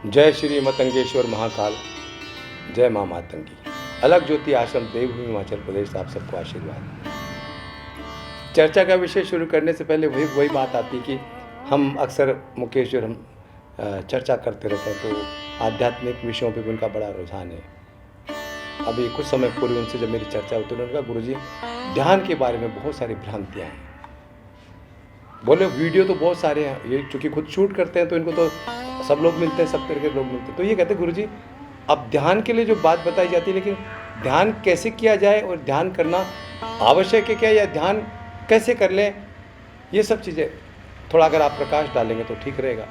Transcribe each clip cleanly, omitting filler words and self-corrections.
जय श्री मतंगेश्वर महाकाल, जय माँ मातंगी। अलग ज्योति आश्रम देवभूमि हिमाचल प्रदेश से आप सबको आशीर्वाद। चर्चा का विषय शुरू करने से पहले वही बात आती कि हम अक्सर मुकेश और हम चर्चा करते रहते हैं, तो आध्यात्मिक विषयों पे भी उनका बड़ा रुझान है। अभी कुछ समय पूर्व उनसे जब मेरी चर्चा हुई तो उन्होंने कहा, गुरुजी ध्यान के बारे में बहुत सारी भ्रांतियाँ हैं। बोले वीडियो तो बहुत सारे हैं, ये चूँकि खुद शूट करते हैं तो इनको तो सब लोग मिलते हैं, सब तरह के लोग मिलते हैं। तो ये कहते हैं, गुरुजी अब ध्यान के लिए जो बात बताई जाती है, लेकिन ध्यान कैसे किया जाए और ध्यान करना आवश्यक है क्या, या ध्यान कैसे कर लें, ये सब चीज़ें थोड़ा अगर आप प्रकाश डालेंगे तो ठीक रहेगा।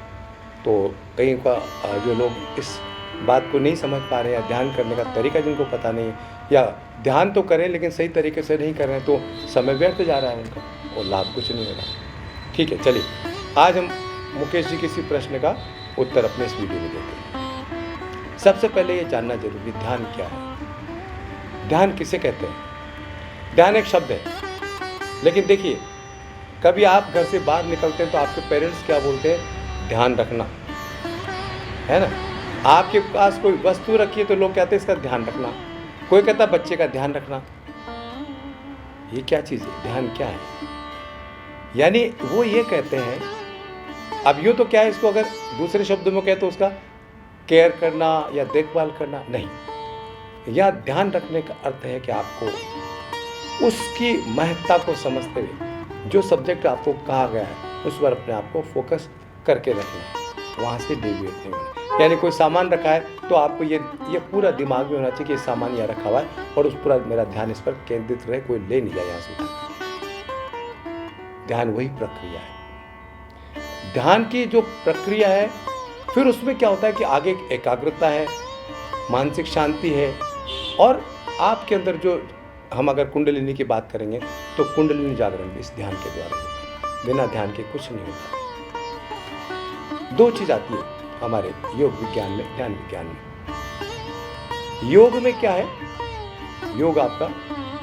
तो कहीं का जो लोग इस बात को नहीं समझ पा रहे, या ध्यान करने का तरीका जिनको पता नहीं है, या ध्यान तो करें लेकिन सही तरीके से नहीं कर रहे हैं, तो समय व्यर्थ जा रहा है उनका और लाभ कुछ नहीं हो रहा। ठीक है, चलिए आज हम मुकेश जी किसी प्रश्न का उत्तर अपने इस वीडियो में देते हैं। सबसे पहले ये जानना जरूरी, ध्यान क्या है, ध्यान किसे कहते हैं। ध्यान एक शब्द है, लेकिन देखिए कभी आप घर से बाहर निकलते हैं तो आपके पेरेंट्स क्या बोलते हैं, ध्यान रखना, है ना। आपके पास कोई वस्तु रखी है तो लोग कहते हैं इसका ध्यान रखना, कोई कहता है बच्चे का ध्यान रखना। ये क्या चीज़ है, ध्यान क्या है? यानी वो ये कहते हैं, अब यूँ तो क्या है, इसको अगर दूसरे शब्दों में कहे तो उसका केयर करना या देखभाल करना नहीं। या ध्यान रखने का अर्थ है कि आपको उसकी महत्ता को समझते हुए जो सब्जेक्ट आपको कहा गया है उस पर अपने आप को फोकस करके रखना है, वहाँ से डेविएट नहीं होना। यानी कोई सामान रखा है तो आपको ये पूरा दिमाग में होना चाहिए कि ये सामान यहाँ रखा हुआ है और उस पूरा मेरा ध्यान इस पर केंद्रित रहे, कोई ले नहीं जाए यहाँ से उठा। ध्यान वही प्रक्रिया है। ध्यान की जो प्रक्रिया है, फिर उसमें क्या होता है कि आगे एकाग्रता है, मानसिक शांति है, और आपके अंदर जो हम अगर कुंडलिनी की बात करेंगे तो कुंडलिनी जागरण भी इस ध्यान के द्वारा होता है। बिना ध्यान के कुछ नहीं होता। दो चीज आती है हमारे योग विज्ञान में, ध्यान विज्ञान में। योग में क्या है, योग आपका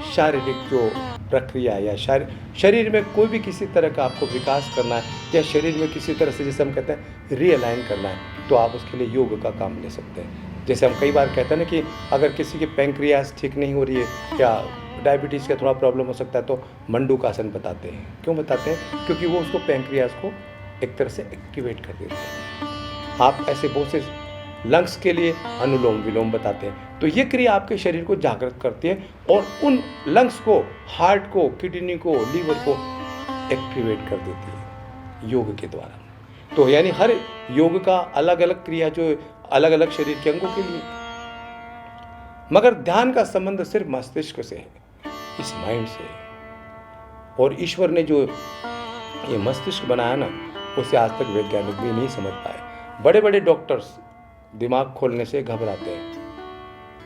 शारीरिक जो प्रक्रिया या शरीर में कोई भी किसी तरह का आपको विकास करना है, या शरीर में किसी तरह से जैसे हम कहते हैं रीअलाइन करना है, तो आप उसके लिए योग का काम ले सकते हैं। जैसे हम कई बार कहते हैं ना कि अगर किसी की पैंक्रियास ठीक नहीं हो रही है या डायबिटीज़ का थोड़ा प्रॉब्लम हो सकता है तो मंडूकासन बताते हैं। क्यों बताते हैं? क्योंकि वो उसको पैंक्रियास को एक तरह से एक्टिवेट कर देते हैं। आप ऐसे बहुत से लंग्स के लिए अनुलोम विलोम बताते हैं। तो ये क्रिया आपके शरीर को जागृत करती है और उन लंग्स को, हार्ट को, किडनी को, लीवर को एक्टिवेट कर देती है योग के द्वारा। तो यानी हर योग का अलग अलग क्रिया जो अलग अलग शरीर के अंगों के लिए। मगर ध्यान का संबंध सिर्फ मस्तिष्क से है, इस माइंड से। और ईश्वर ने जो ये मस्तिष्क बनाया ना, उसे आज तक वैज्ञानिक भी नहीं समझ पाए। बड़े बड़े डॉक्टर्स दिमाग खोलने से घबराते हैं।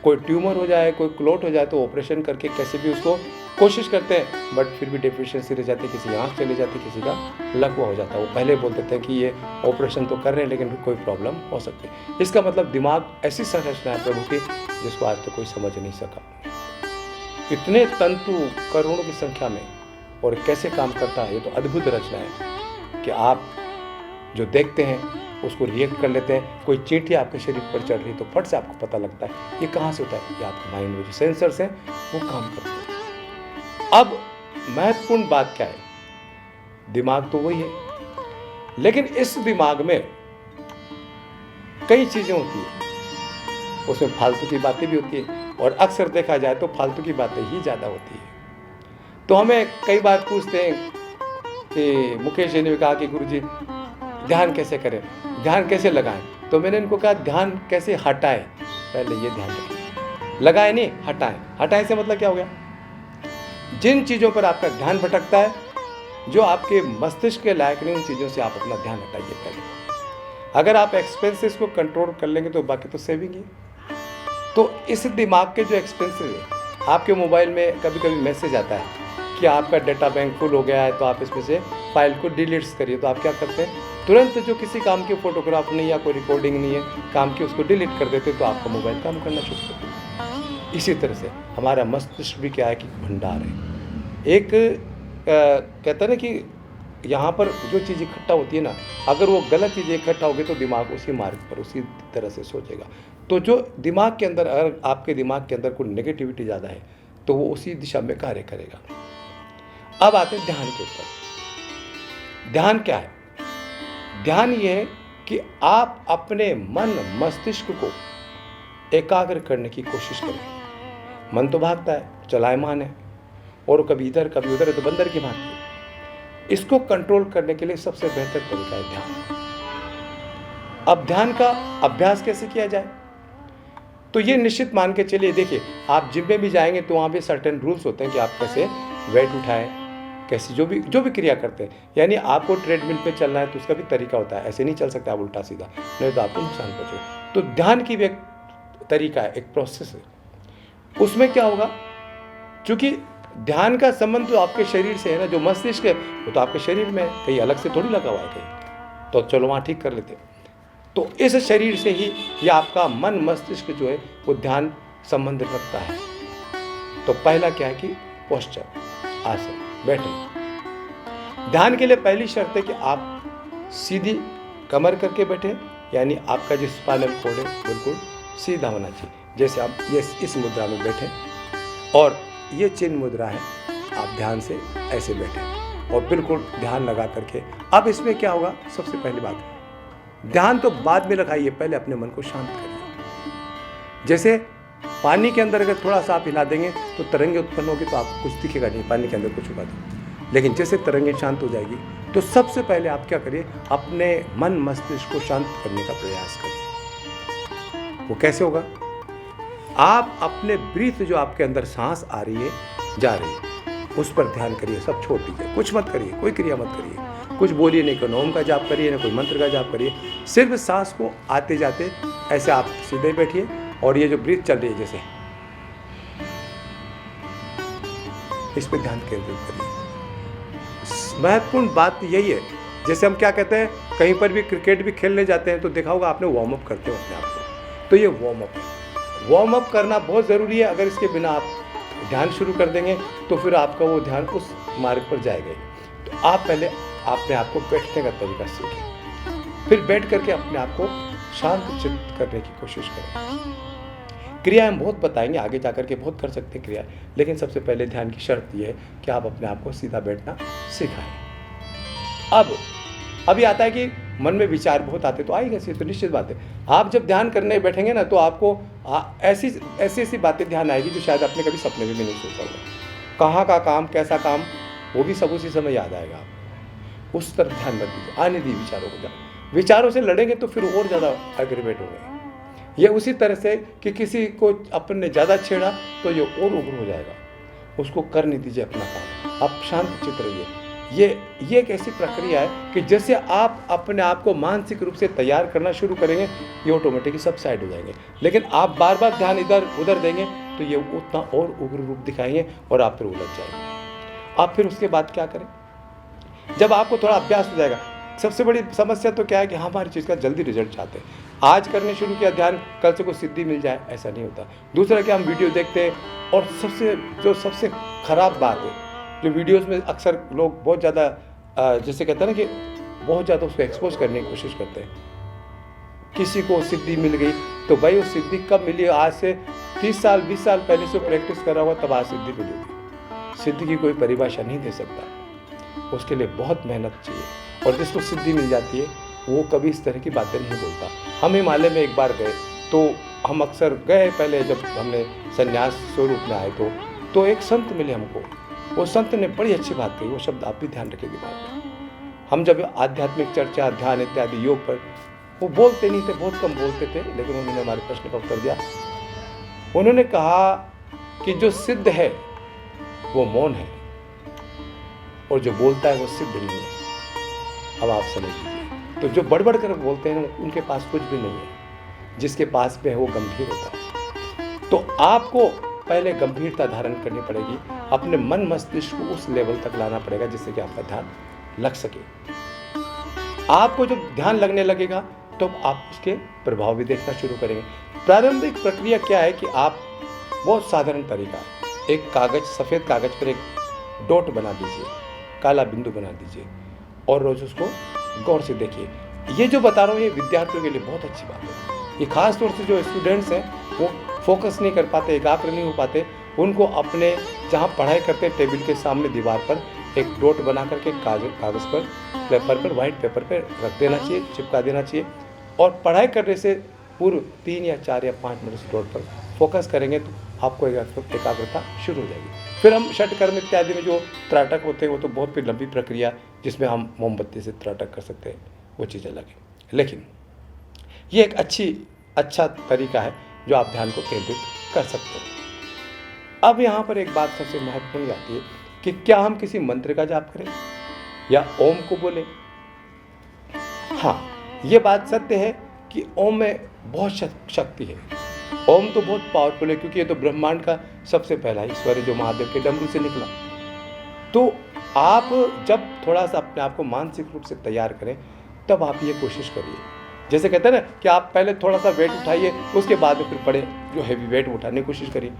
कोई ट्यूमर हो जाए, कोई क्लोट हो जाए तो ऑपरेशन करके कैसे भी उसको कोशिश करते हैं, बट फिर भी डेफिशिएंसी रह जाती है, किसी आँख चली जाती है, किसी का लकवा हो जाता है। वो पहले बोल देते हैं कि ये ऑपरेशन तो कर रहे हैं लेकिन कोई प्रॉब्लम हो सकती है। इसका मतलब दिमाग ऐसी संरचना है प्रभु की जिसको आज तो कोई समझ नहीं सका। इतने तंतु करोड़ों की संख्या में, और कैसे काम करता है, ये तो अद्भुत रचना है कि आप जो देखते हैं उसको रिएक्ट कर लेते हैं। कोई चींटी आपके शरीर पर चढ़ रही तो फट से आपको पता लगता है ये कहाँ से होता है। ये आपके माइंड में जो सेंसर्स हैं वो काम करते हैं। अब महत्वपूर्ण बात क्या है, दिमाग तो वही है, लेकिन इस दिमाग में कई चीजें होती है, उसमें फालतू की बातें भी होती है, और अक्सर देखा जाए तो फालतू की बातें ही ज़्यादा होती है। तो हमें कई बार पूछते हैं कि मुकेश जी ने कहा कि गुरुजी ध्यान कैसे करें, ध्यान कैसे लगाएं। तो मैंने इनको कहा ध्यान कैसे हटाएं, पहले ये ध्यान रखें। लगाएं नहीं, हटाएं। हटाएं से मतलब क्या हो गया, जिन चीज़ों पर आपका ध्यान भटकता है, जो आपके मस्तिष्क के लायक नहीं, उन चीज़ों से आप अपना ध्यान हटाइए पहले। अगर आप एक्सपेंसेस को कंट्रोल कर लेंगे तो बाकी तो सेविंग है। तो इस दिमाग के जो एक्सपेंसेस है, आपके मोबाइल में कभी कभी मैसेज आता है कि आपका डाटा बैंक फुल हो गया है, तो आप इसमें से फाइल को डिलीट्स करिए। तो आप क्या करते हैं, तुरंत जो किसी काम की फोटोग्राफ नहीं या कोई रिकॉर्डिंग नहीं है काम की, उसको डिलीट कर देते, तो आपका मोबाइल काम करना शुरू कर देता। इसी तरह से हमारा मस्तिष्क भी क्या है कि भंडार है। एक कहते हैं ना कि यहाँ पर जो चीज़ इकट्ठा होती है ना, अगर वो गलत चीज़ें इकट्ठा होगी तो दिमाग उसी मार्ग पर उसी तरह से सोचेगा। तो जो दिमाग के अंदर, अगर आपके दिमाग के अंदर कोई नेगेटिविटी ज़्यादा है तो वो उसी दिशा में कार्य करेगा। अब आते हैं ध्यान के ऊपर। ध्यान क्या है? ध्यान ये है कि आप अपने मन मस्तिष्क को एकाग्र करने की कोशिश करें। मन तो भागता है, चलायमान है, और कभी इधर कभी उधर है, तो बंदर की भांति है। इसको कंट्रोल करने के लिए सबसे बेहतर तरीका है ध्यान। अब ध्यान का अभ्यास कैसे किया जाए? तो ये निश्चित मान के चलिए, देखिए आप जिम में भी जाएंगे तो वहाँ पे सर्टेन रूल्स होते हैं कि आप कैसे वेट उठाएं, कैसी जो भी क्रिया करते हैं। यानी आपको ट्रेडमिल पे चलना है तो उसका भी तरीका होता है, ऐसे नहीं चल सकते आप उल्टा सीधा, नहीं तो आपको नुकसान पहुंचेगा। तो ध्यान की भी एक तरीका है, एक प्रोसेस है। उसमें क्या होगा, क्योंकि ध्यान का संबंध तो आपके शरीर से है ना, जो मस्तिष्क है वो तो आपके शरीर में है, कहीं अलग से थोड़ी लगा हुआ है कहीं, तो चलो वहाँ ठीक कर लेते हैं। तो इस शरीर से ही या आपका मन मस्तिष्क जो है वो ध्यान संबंध रखता है। तो पहला क्या है कि पोस्चर, आसन, बैठे। ध्यान के लिए पहली शर्त है कि आप सीधी कमर करके बैठे, यानी आपका जो स्पाइनल कॉर्ड है बिल्कुल सीधा होना चाहिए। जैसे आप ये इस मुद्रा में बैठे और ये चिन्ह मुद्रा है, आप ध्यान से ऐसे बैठे और बिल्कुल ध्यान लगा करके। अब इसमें क्या होगा, सबसे पहली बात, ध्यान तो बाद में लगाइए, पहले अपने मन को शांत करिए। जैसे पानी के अंदर अगर थोड़ा सा आप हिला देंगे तो तरंगे उत्पन्न होगी, तो आपको कुछ दिखेगा नहीं, पानी के अंदर कुछ होगा नहीं। लेकिन जैसे तरंगे शांत हो जाएगी तो सबसे पहले आप क्या करिए, अपने मन मस्तिष्क को शांत करने का प्रयास करिए। वो कैसे होगा? आप अपने ब्रीथ, जो आपके अंदर सांस आ रही है जा रही है, उस पर ध्यान करिए, सब छोड़ दीजिए, कुछ मत करिए, कोई क्रिया मत करिए, कुछ बोलिए नहीं, कोई ओम का जाप करिए, ना कोई मंत्र का जाप करिए, सिर्फ सांस को आते जाते ऐसे आप सीधे बैठिए और ये जो ब्रीथ चल रही है जैसे, इस पर ध्यान केंद्रित करिए। महत्वपूर्ण बात यही है, जैसे हम क्या कहते हैं, कहीं पर भी क्रिकेट भी खेलने जाते हैं तो देखा होगा आपने, वार्म अप करते हो अपने आप को, तो ये वार्म अप है। वार्म अप करना बहुत ज़रूरी है। अगर इसके बिना आप ध्यान शुरू कर देंगे तो फिर आपका वो ध्यान उस मार्ग पर जाएगा। तो आप पहले अपने आप को बैठने का तरीका सीखें, फिर बैठ करके अपने आप को शांत चित्त करने की कोशिश करें। क्रिया हम बहुत बताएंगे, आगे जा करके बहुत कर सकते हैं क्रिया, लेकिन सबसे पहले ध्यान की शर्त यह है कि आप अपने आप को सीधा बैठना सिखाएं। अब अभी आता है कि मन में विचार बहुत आते, तो आएगा सी, तो निश्चित बात है आप जब ध्यान करने बैठेंगे ना तो आपको ऐसी बातें ध्यान आएगी जो शायद आपने कभी सपने में भी नहीं सोचा होगा। कहाँ का काम, कैसा काम, वो भी सब उसी समय याद आएगा आपको। उस तरफ ध्यान मत दीजिए, आने दी विचारों को। विचारों से लड़ेंगे तो फिर और ज़्यादा एग्रीवेट होंगे। ये उसी तरह से कि किसी को अपन ने ज़्यादा छेड़ा तो ये और उग्र हो जाएगा, उसको करने दीजिए अपना काम, आप शांत चित्त रहिए। ये एक ऐसी प्रक्रिया है कि जैसे आप अपने आप को मानसिक रूप से तैयार करना शुरू करेंगे, ये ऑटोमेटिकली सब साइड हो जाएंगे। लेकिन आप बार बार ध्यान इधर उधर देंगे तो ये उतना और उग्र रूप दिखाएंगे और आप फिर उलझ जाएंगे। आप फिर उसके बाद क्या करें, जब आपको थोड़ा अभ्यास हो जाएगा। सबसे बड़ी समस्या तो क्या है कि हमारी चीज़ का जल्दी रिजल्ट चाहते हैं, आज करने शुरू किया ध्यान, कल से कोई सिद्धि मिल जाए, ऐसा नहीं होता। दूसरा कि हम वीडियो देखते हैं, और सबसे खराब बात है जो वीडियोस में अक्सर लोग बहुत ज़्यादा जैसे कहते हैं ना कि बहुत ज़्यादा उसको एक्सपोज करने की कोशिश करते हैं। किसी को सिद्धि मिल गई तो भाई वो सिद्धि कब मिली, आज से 30 साल 20 साल पहले से प्रैक्टिस कर रहा हुआ तब आज सिद्धि मिलेगी। सिद्धि की कोई परिभाषा नहीं दे सकता, उसके लिए बहुत मेहनत चाहिए। और जिसको सिद्धि मिल जाती है वो कभी इस तरह की बातें नहीं बोलता। हम हिमालय में एक बार गए तो हम अक्सर गए, पहले जब हमने संन्यास स्वरूप में आए तो एक संत मिले हमको। वो संत ने बड़ी अच्छी बात कही, वो शब्द आप भी ध्यान रखिए दिमाग में। हम जब आध्यात्मिक चर्चा, ध्यान इत्यादि योग पर, वो बोलते नहीं थे, बहुत कम बोलते थे, लेकिन उन्होंने हमारे प्रश्न का उत्तर दिया। उन्होंने कहा कि जो सिद्ध है वो मौन है और जो बोलता है वो सिद्ध नहीं है। अब आप समझ लीजिए, तो जो बड़बड़ कर बोलते हैं उनके पास कुछ भी नहीं है, जिसके पास में है वो गंभीर होता है। तो आपको पहले गंभीरता धारण करनी पड़ेगी, अपने मन मस्तिष्क को उस लेवल तक लाना पड़ेगा जिससे कि आपका ध्यान लग सके। आपको जब ध्यान लगने लगेगा तो आप उसके प्रभाव भी देखना शुरू करेंगे। प्रारंभिक प्रक्रिया क्या है कि आप, बहुत साधारण तरीका है, एक कागज, सफ़ेद कागज पर एक डॉट बना दीजिए, काला बिंदु बना दीजिए और रोज़ उसको गौर से देखिए। ये जो बता रहा हूँ ये विद्यार्थियों के लिए बहुत अच्छी बात है। ये खास तौर से जो स्टूडेंट्स हैं वो फोकस नहीं कर पाते, एकाग्र नहीं हो पाते, उनको अपने जहाँ पढ़ाई करते हैं टेबल के सामने दीवार पर एक डॉट बना करके कागज़ पर, पेपर पर, वाइट पेपर पर रख देना चाहिए, चिपका देना चाहिए। और पढ़ाई करने से पूर्व 3 या 4 या 5 मिनट उस डॉट पर फोकस करेंगे तो आपको एकाग्रता शुरू हो जाएगी। फिर हम षटकर्म इत्यादि में जो त्राटक होते हैं वो तो बहुत फिर लंबी प्रक्रिया जिसमें हम मोमबत्ती से त्राटक कर सकते हैं, वो चीज़ अलग है। लेकिन ये एक अच्छा तरीका है जो आप ध्यान को केंद्रित कर सकते हैं। अब यहाँ पर एक बात सबसे महत्वपूर्ण आती है कि क्या हम किसी मंत्र का जाप करें या ओम को बोलें। हाँ, ये बात सत्य है कि ओम में बहुत शक्ति है। ओम तो बहुत पावरफुल है क्योंकि ये तो ब्रह्मांड का सबसे पहला ईश्वर है जो महादेव के डमरू से निकला। तो आप जब थोड़ा सा अपने आप को मानसिक रूप से तैयार करें तब आप ये कोशिश करिए। जैसे कहते हैं ना कि आप पहले थोड़ा सा वेट उठाइए, उसके बाद में फिर पड़े जो हैवी वेट उठाने की कोशिश करिए।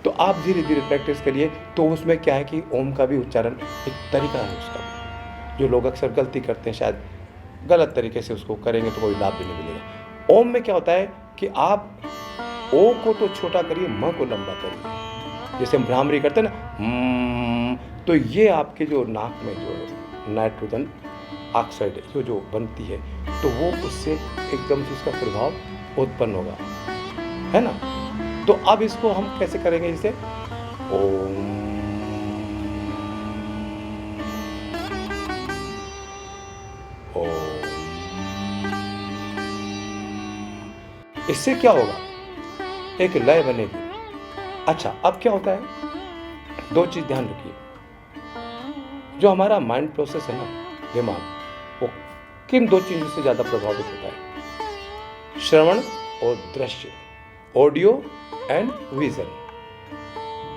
तो आप धीरे धीरे प्रैक्टिस करिए। तो उसमें क्या है कि ओम का भी उच्चारण एक तरीका है उसका भी, जो लोग अक्सर गलती करते हैं, शायद गलत तरीके से उसको करेंगे तो कोई लाभ भी नहीं मिलेगा। ओम में क्या होता है कि आप ओ को तो छोटा करिए, म को लंबा करिए। जैसे हम भ्रामरी करते हैं ना, तो ये आपके जो नाक में जो नाइट्रोजन ऑक्साइड है जो बनती है तो वो उससे एकदम से उसका प्रभाव उत्पन्न होगा, है ना। तो अब इसको हम कैसे करेंगे, इसे ओम, ओम। इससे क्या होगा, एक लय बनेगी। अच्छा, अब क्या होता है, 2 चीज ध्यान रखिए। जो हमारा माइंड प्रोसेस है ना, दिमाग, वो किन 2 चीजों से ज्यादा प्रभावित होता है, श्रवण और दृश्य, ऑडियो एंड विजन।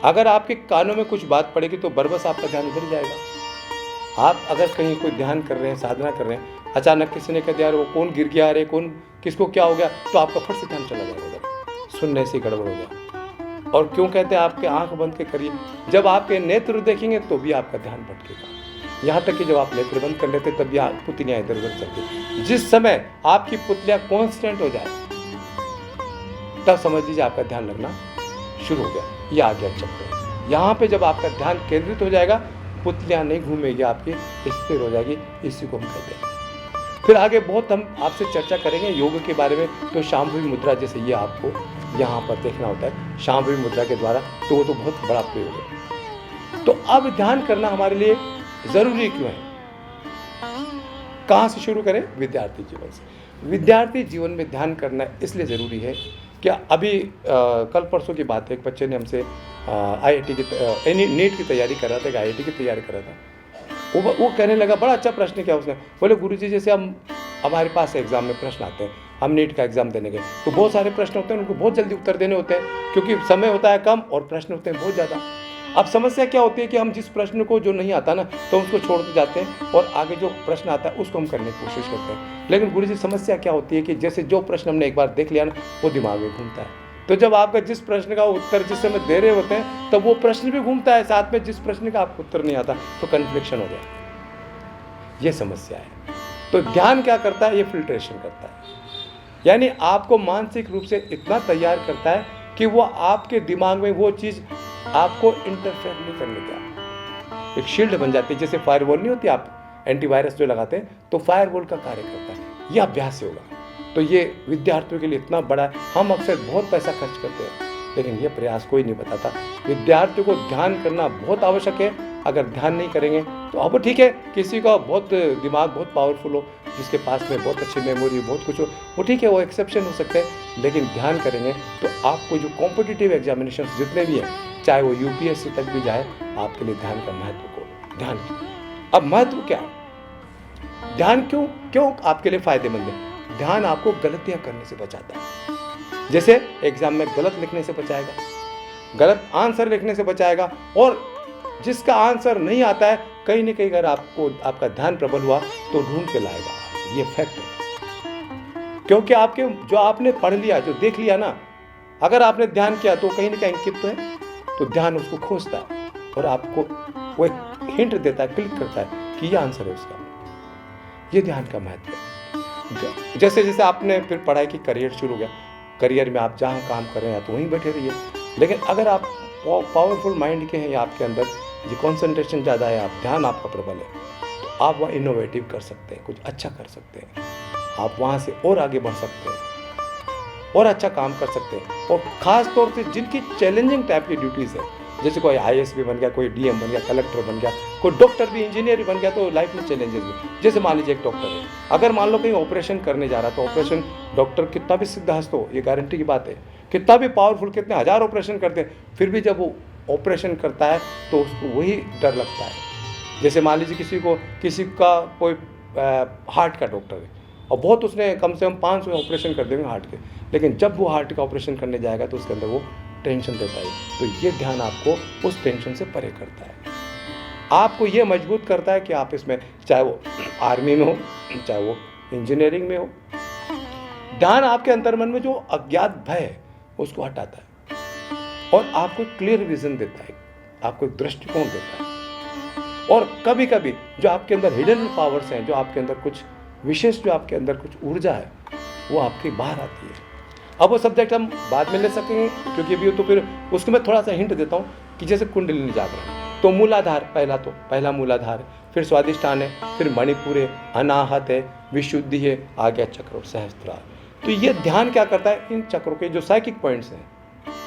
अगर आपके कानों में कुछ बात पड़ेगी तो बरबस आपका ध्यान उधर जाएगा। आप अगर कहीं कोई ध्यान कर रहे हैं, साधना कर रहे हैं, अचानक किसी ने कह दिया वो कौन गिर गया, अरे कौन किसको क्या हो गया, तो आपका फट से ध्यान चला जाएगा उधर, सुनने से गड़बड़ हो गया। और क्यों कहते हैं आपके आंख बंद के करिए, जब आपके नेत्र देखेंगे तो भी आपका ध्यान भटकेगा। यहाँ तक कि जब आप नेत्र बंद कर लेते तब भी पुतलियाँ इधर उधर चलती। जिस समय आपकी पुतलियाँ कॉन्स्टेंट हो जाए तब समझ लीजिए आपका ध्यान लगना शुरू हो गया, ये आ गया चक्र। यहाँ पे जब आपका ध्यान केंद्रित हो जाएगा, पुतलियाँ नहीं घूमेगी, आपकी स्थिर हो जाएगी, इसी को हम कहते हैं। फिर आगे बहुत हम आपसे चर्चा करेंगे योग के बारे में। तो शांभवी मुद्रा, जैसे ये आपको यहाँ पर देखना होता है शांभवी मुद्रा के द्वारा, तो वो तो बहुत बड़ा प्रयोग है। तो अब ध्यान करना हमारे लिए जरूरी क्यों है, कहाँ से शुरू करें, विद्यार्थी जीवन से। विद्यार्थी जीवन में ध्यान करना इसलिए ज़रूरी है कि अभी कल परसों की बात है, एक बच्चे ने हमसे IIT की नीट की तैयारी कर रहा था, IIT की तैयारी कर रहा था। वो कहने लगा, बड़ा अच्छा प्रश्न किया उसने। बोले गुरुजी, जैसे हम हमारे पास एग्ज़ाम में प्रश्न आते हैं, हम नीट का एग्ज़ाम देने गए तो बहुत सारे प्रश्न होते हैं, उनको बहुत जल्दी उत्तर देने होते हैं क्योंकि समय होता है कम और प्रश्न होते हैं बहुत ज़्यादा। अब समस्या क्या होती है कि हम जिस प्रश्न को जो नहीं आता ना तो उसको छोड़ते जाते हैं और आगे जो प्रश्न आता है उसको हम करने की कोशिश करते हैं। लेकिन गुरुजी, समस्या क्या होती है कि जैसे जो प्रश्न हमने एक बार देख लिया ना वो दिमाग में घूमता है। तो जब आपका जिस प्रश्न का उत्तर जिस समय दे रहे होते हैं तब वो प्रश्न भी घूमता है साथ में, जिस प्रश्न का आपको उत्तर नहीं आता तो कन्फ्लिक्शन हो जाए, ये समस्या है। तो ध्यान क्या करता है, ये फिल्ट्रेशन करता है, यानी आपको मानसिक रूप से इतना तैयार करता है कि वो आपके दिमाग में वो चीज़ आपको इंटरफेयर नहीं करने देता, एक शील्ड बन जाती है। जैसे फायरवॉल नहीं होती, आप एंटीवायरस जो लगाते हैं तो फायरवॉल का कार्य करता है। यह अभ्यास होगा। तो ये विद्यार्थियों के लिए इतना बड़ा है। हम अक्सर बहुत पैसा खर्च करते हैं लेकिन ये प्रयास कोई नहीं बताता। विद्यार्थियों को ध्यान करना बहुत आवश्यक है। अगर ध्यान नहीं करेंगे तो अब ठीक है, किसी का बहुत दिमाग बहुत पावरफुल हो, जिसके पास में बहुत अच्छी मेमोरी बहुत कुछ हो, वो ठीक है, वो एक्सेप्शन हो सकते हैं। लेकिन ध्यान करेंगे तो आपको जो कॉम्पिटिटिव एग्जामिनेशन जितने भी हैं, चाहे वो UPSC तक भी जाए, आपके लिए ध्यान का महत्व को ध्यान। अब महत्व क्या है, ध्यान क्यों आपके लिए फायदेमंद है। ध्यान आपको गलतियां करने से बचाता है। जैसे एग्जाम में गलत लिखने से बचाएगा, गलत आंसर लिखने से बचाएगा, और जिसका आंसर नहीं आता है कहीं ना कहीं अगर आपका ध्यान प्रबल हुआ तो ढूंढ के लाएगा। ये फैक्ट है, क्योंकि आपके जो आपने पढ़ लिया, जो देख लिया ना, अगर आपने ध्यान किया तो कहीं ना कहीं अंकित तो है, तो ध्यान उसको खोजता है और आपको वो एक हिंट देता है, क्लिक करता है कि ये आंसर है उसका। ये ध्यान का महत्व है। जैसे जैसे आपने फिर पढ़ाई की, करियर शुरू हो गया, करियर में आप जहाँ काम कर रहे हैं तो वहीं बैठे रहिए। लेकिन अगर आप पावरफुल माइंड के हैं या आपके अंदर ये कॉन्सेंट्रेशन ज़्यादा है, आप ध्यान आपका प्रबल है, तो आप वहाँ इनोवेटिव कर सकते हैं, कुछ अच्छा कर सकते हैं, आप वहाँ से और आगे बढ़ सकते हैं और अच्छा काम कर सकते हैं। और ख़ास तौर से जिनकी चैलेंजिंग टाइप की ड्यूटीज़ है, जैसे कोई IAS भी बन गया, कोई DM बन गया, कलेक्टर बन गया, कोई डॉक्टर भी, इंजीनियर भी बन गया, तो लाइफ में चैलेंजेस भी। जैसे मान लीजिए एक डॉक्टर है, अगर मान लो कहीं ऑपरेशन करने जा रहा है, तो ऑपरेशन डॉक्टर कितना भी सिद्धहस्त हो, ये गारंटी की बात है, कितना भी पावरफुल, कितने हज़ार ऑपरेशन करते हैं, फिर भी जब वो ऑपरेशन करता है तो उसको वही डर लगता है। जैसे मान लीजिए किसी का कोई हार्ट का डॉक्टर है और बहुत उसने कम से कम 500 ऑपरेशन कर देंगे हार्ट के, लेकिन जब वो हार्ट का ऑपरेशन करने जाएगा तो उसके अंदर वो टेंशन देता है। तो ये ध्यान आपको उस टेंशन से परे करता है, आपको ये मजबूत करता है कि आप इसमें, चाहे वो आर्मी में हो, चाहे वो इंजीनियरिंग में हो, ध्यान आपके अंतर्मन में जो अज्ञात भय है उसको हटाता है और आपको क्लियर विजन देता है, आपको एक दृष्टिकोण देता है। और कभी कभी जो आपके अंदर हिडन पावर्स हैं, जो आपके अंदर कुछ विशेष, जो आपके अंदर कुछ ऊर्जा है, वो आपकी बाहर आती है। अब वो सब्जेक्ट हम बाद में ले सकेंगे, क्योंकि अभी तो फिर उसको मैं थोड़ा सा हिंट देता हूँ कि जैसे कुंडलिनी जागरण, तो मूलाधार पहला मूलाधार है, फिर स्वादिष्ठान है, फिर मणिपुर है, अनाहत है, विशुद्धि है, आ गया चक्र और सहस्त्रार। तो ये ध्यान क्या करता है, इन चक्रों के जो साइकिक पॉइंट्स हैं,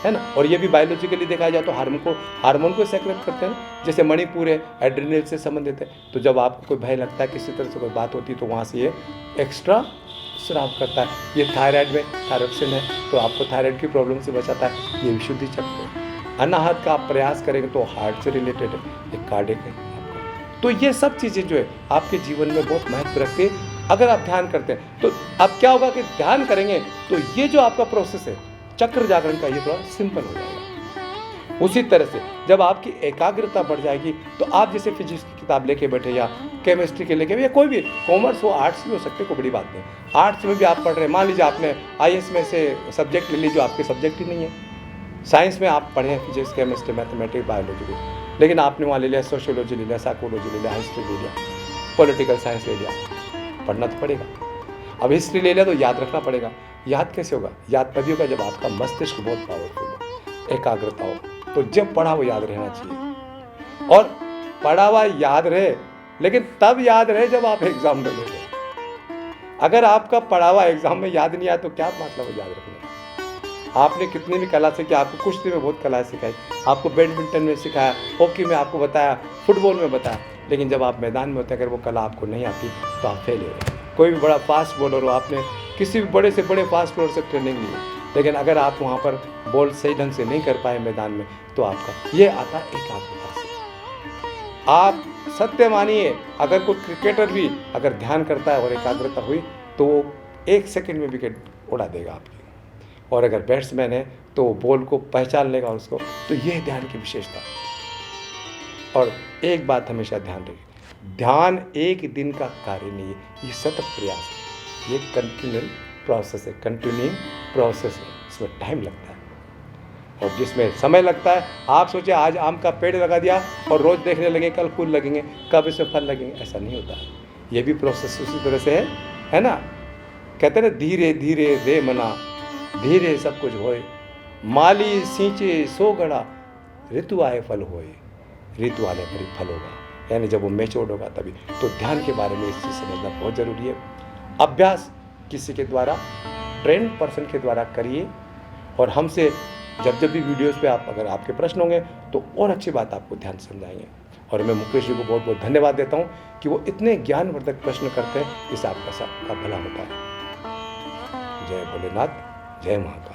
है ना, और ये भी बायोलॉजिकली देखा जाए तो हार्मोन को सेक्रेट करते हैं ना। जैसे मणिपुर है, एड्रिनल से संबंधित है, तो जब आपको कोई भय लगता है, किसी तरह से कोई बात होती है, तो वहाँ से ये एक्स्ट्रा स्राव करता है। ये थायराइड में थायरॉक्सिन है, तो आपको थायराइड की प्रॉब्लम से बचाता है, ये विशुद्धि चक्र है। अनाहत का आप प्रयास करेंगे तो हार्ट से रिलेटेड है, एक कार्डियक है आपका। तो ये सब चीज़ें जो है आपके जीवन में बहुत महत्व रखती है। अगर आप ध्यान करते हैं तो अब क्या होगा कि ध्यान करेंगे तो ये जो आपका प्रोसेस है चक्र जागरण का, ये थोड़ा सिंपल हो जाएगा। उसी तरह से जब आपकी एकाग्रता बढ़ जाएगी तो आप जैसे फिजिक्स की किताब लेके बैठे या केमिस्ट्री के लेके, या कोई भी, कॉमर्स हो, आर्ट्स भी हो सकते, कोई बड़ी बात नहीं, आर्ट्स में भी आप पढ़ रहे हैं, मान लीजिए आपने IAS में से सब्जेक्ट ले लीजिए जो आपके सब्जेक्ट ही नहीं है, साइंस में आप पढ़े हैं फिजिक्स, केमिस्ट्री, मैथमेटिक्स, बायोलॉजी भी, लेकिन आपने वहाँ ले लिया सोशियोलॉजी ले लिया, साइकोलॉजी ले लिया, हिस्ट्री ले लिया, पॉलिटिकल साइंस ले लिया, पढ़ना तो पड़ेगा। अब हिस्ट्री ले लिया तो याद रखना पड़ेगा। याद कैसे होगा? याद तभी होगा जब आपका मस्तिष्क बहुत पावरफुल हो, एकाग्रता हो, तो जब पढ़ा वो याद रहना चाहिए। और पढ़ा हुआ याद रहे, लेकिन तब याद रहे जब आप एग्जाम में बैठे। अगर आपका पढ़ा हुआ एग्जाम में याद नहीं आया तो क्या मतलब है याद रखने? आपने कितनी भी कला सीखी, आपको कुश्ती में बहुत कला सिखाई, आपको बैडमिंटन में सिखाया, हॉकी में आपको बताया, फुटबॉल में बताया, लेकिन जब आप मैदान में होते हैं, अगर वो कला आपको नहीं आती तो आप फेल हो रहे। कोई भी बड़ा फास्ट बॉलर हो, आपने किसी भी बड़े से बड़े फास्ट बॉलर से ट्रेनिंग ली, लेकिन अगर आप वहाँ पर बॉल सही ढंग से नहीं कर पाए मैदान में, तो आपका ये आता एकाग्रता से। आप सत्य मानिए, अगर कोई क्रिकेटर भी अगर ध्यान करता है और एकाग्रता हुई तो 1 सेकंड में विकेट उड़ा देगा आपकी, और अगर बैट्समैन है तो बॉल को पहचान लेगा उसको। तो यह ध्यान की विशेषता। और एक बात हमेशा ध्यान रखिए, ध्यान एक दिन का कार्य नहीं है, ये सतत प्रयास है, ये कंटिन्यूअल प्रोसेस है, कंटिन्यूइंग प्रोसेस है, इसमें टाइम लगता है। और जिसमें समय लगता है, आप सोचिए आज आम का पेड़ लगा दिया और रोज़ देखने लगे कल फूल लगेंगे, कब इसमें फल लगेंगे, ऐसा नहीं होता। ये भी प्रोसेस उसी तरह से है ना। कहते हैं ना, धीरे धीरे रे मना, धीरे सब कुछ होए, माली सींचे सो गड़ा, ऋतु आए फल होए, ऋतु आने पर ही फल होगा, यानी जब वो मैच्योर्ड होगा तभी। तो ध्यान के बारे में इस चीज़ समझना बहुत ज़रूरी है। अभ्यास किसी के द्वारा, ट्रेंड पर्सन के द्वारा करिए, और हमसे जब भी वीडियोस पे आप, अगर आपके प्रश्न होंगे तो और अच्छी बात आपको ध्यान समझाएंगे। और मैं मुकेश जी को बहुत बहुत धन्यवाद देता हूँ कि वो इतने ज्ञानवर्धक प्रश्न करते हैं, इससे आपका सबका भला होता है। जय भोलेनाथ, जय महाकाल।